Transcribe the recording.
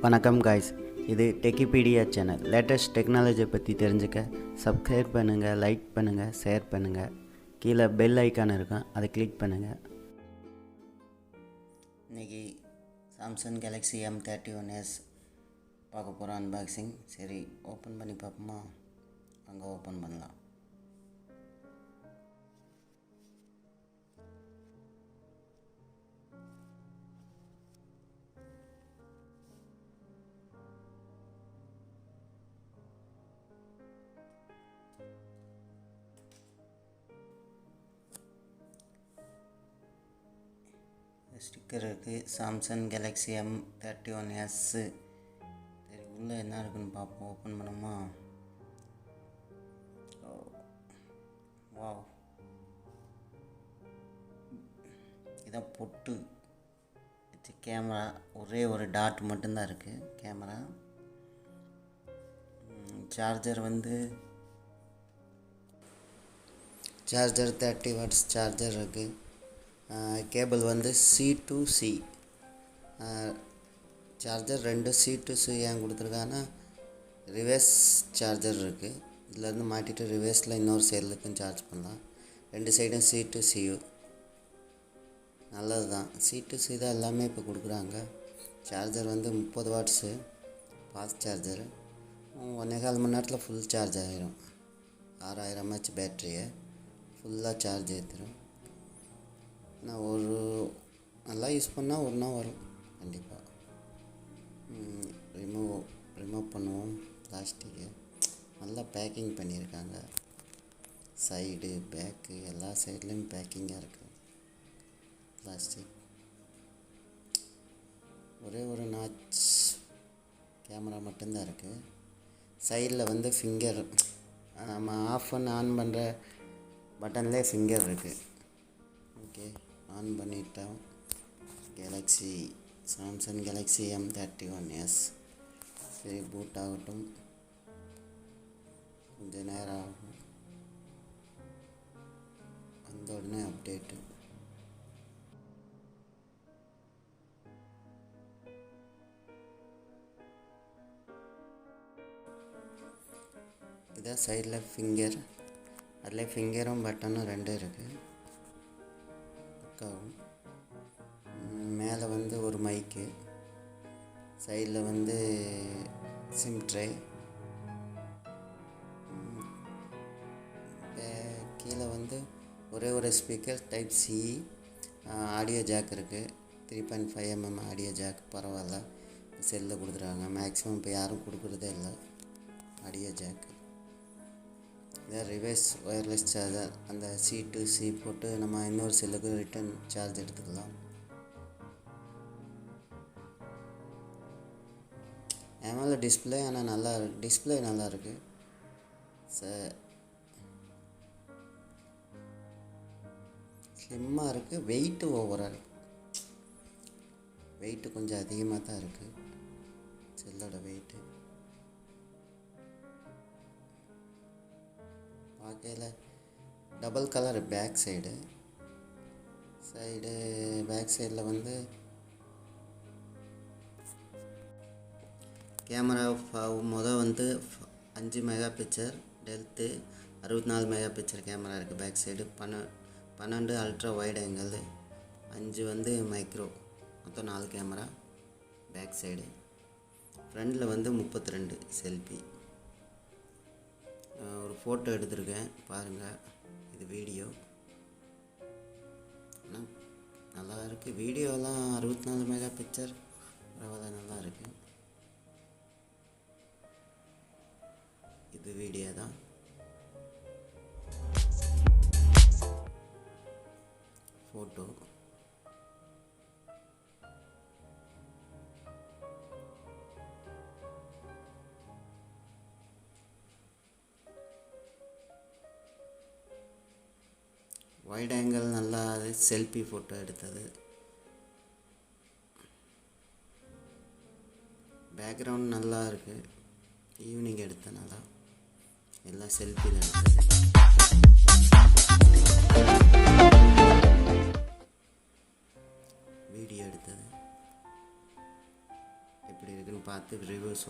வணக்கம் காய்ஸ், இது டெக்கிபீடியா channel. Latest டெக்னாலஜியை பற்றி தெரிஞ்சுக்க சப்ஸ்கிரைப் பண்ணுங்கள், லைக் பண்ணுங்கள், ஷேர் பண்ணுங்கள். கீழே பெல் ஐக்கான் இருக்கும், அதை கிளிக் பண்ணுங்கள். இன்றைக்கி சாம்சங் கேலக்ஸி M31s பார்க்க போகிறோம் அன்பாக்சிங். சரி, ஓப்பன் பண்ணி பார்ப்போமா? அங்கே ஓப்பன் பண்ணலாம். ஸ்டிக்கர் இருக்குது, சாம்சங் கேலக்ஸி M31s. சரி, உள்ளே என்ன இருக்குன்னு பார்ப்போம். ஓப்பன் பண்ணுமா? வாவ், இதான் பொட்டு வச்சு கேமரா. ஒரே ஒரு டாட் மட்டும்தான் இருக்குது camera. Charger charger 30 watts charger இருக்குது. Cable C to C charger. 2 C to C ஏன் கொடுத்துருக்காங்கன்னா, ரிவர்ஸ் சார்ஜர் இருக்குது. இதிலேருந்து மாட்டிட்டு ரிவர்ஸில் இன்னொரு சைடுக்கும் சார்ஜ் பண்ணலாம். 2 சைடும் C to C நல்லது தான். C to C தான் எல்லாமே இப்போ கொடுக்குறாங்க. Charger 30 watts fast charger. 1.25 மணி நேரத்தில் ஃபுல் சார்ஜ் ஆகிரும். 6000 mAh பேட்ரியை ஃபுல்லாக சார்ஜ் ஏற்றிடும். நான் நல்லா யூஸ் பண்ணால் 1 நாள் வரும் கண்டிப்பாக. ரிமூவ் பண்ணுவோம் பிளாஸ்டிக்கு. நல்லா பேக்கிங் பண்ணியிருக்காங்க. சைடு பேக்கு எல்லா சைட்லேயும் பேக்கிங்காக இருக்குது. பிளாஸ்டிக் ஒரே ஒரு நாச் கேமரா மட்டும்தான் இருக்குது. சைடில் ஃபிங்கர், நம்ம ஆஃப் பண்ண ஆன் பண்ணுற பட்டன்லேயே ஃபிங்கர் இருக்குது. ஓகே, ஆன் பண்ணிட்டோம். Samsung Galaxy M31s. சரி, பூட் ஆகட்டும், கொஞ்சம் நேரம் ஆகும். வந்த உடனே அப்டேட்டு. இதான் சைடில் ஃபிங்கர். அதில் ஃபிங்கரும் பட்டனும் 2 இருக்குது. மேலே ஒரு மைக்கு, சைடில் சிம் ட்ரை, கீழே ஒரே ஒரு speaker type C. Audio jack இருக்குது. 3.5 mm ஆடியோ ஜாக். பரவாயில்ல, செல்லில் கொடுத்துருக்காங்க. மேக்ஸிமம் இப்போ யாரும் கொடுக்குறதே இல்லை ஆடியோ ஜாக்கு. இதான் ரிவர்ஸ் ஒயர்லெஸ் சார்ஜர். அந்த C to C போட்டு நம்ம இன்னொரு செல்லுக்கு ரிட்டன் சார்ஜ் எடுத்துக்கலாம். ஏமால டிஸ்பிளே, ஆனால் டிஸ்பிளே நல்லா இருக்குது. ஸ்லிம்மாக இருக்குது. வெயிட்டு ஓவராக இருக்குது. வெயிட்டு கொஞ்சம் அதிகமாக தான் இருக்குது செல்லோட வெயிட்டு. பார்க்கையில் double colour back side. Back சைடில் கேமரா மொதல் 5 மெகாபிக்சல் டெல்த்து, 64 மெகாபிக்சல் கேமரா இருக்குது. Back side 12 ultra wide angle, 5 micro. மொத்தம் 4 கேமரா பேக் சைடு. ஃப்ரண்டில் 32 செல்ஃபி. ஒரு ஃபோட்டோ எடுத்திருக்கேன் பாருங்கள். இது வீடியோ. ஆனால் நல்லா இருக்குது. வீடியோலாம் 64 மெகாபிக்சல் பரவாயில்ல, நல்லா இருக்குது. இது வீடியோ தான். ஃபோட்டோ வைட் ஆங்கிள் நல்லா. செல்ஃபி ஃபோட்டோ எடுத்தது. பேக்ரவுண்ட் நல்லா இருக்குது. ஈவினிங் எடுத்தனால எல்லாம் செல்ஃபியில் எடுத்தது. வீடியோ எடுத்தது. எப்படி இருக்குன்னு பார்த்து ரிவ்யூ சொல்லுங்கள்.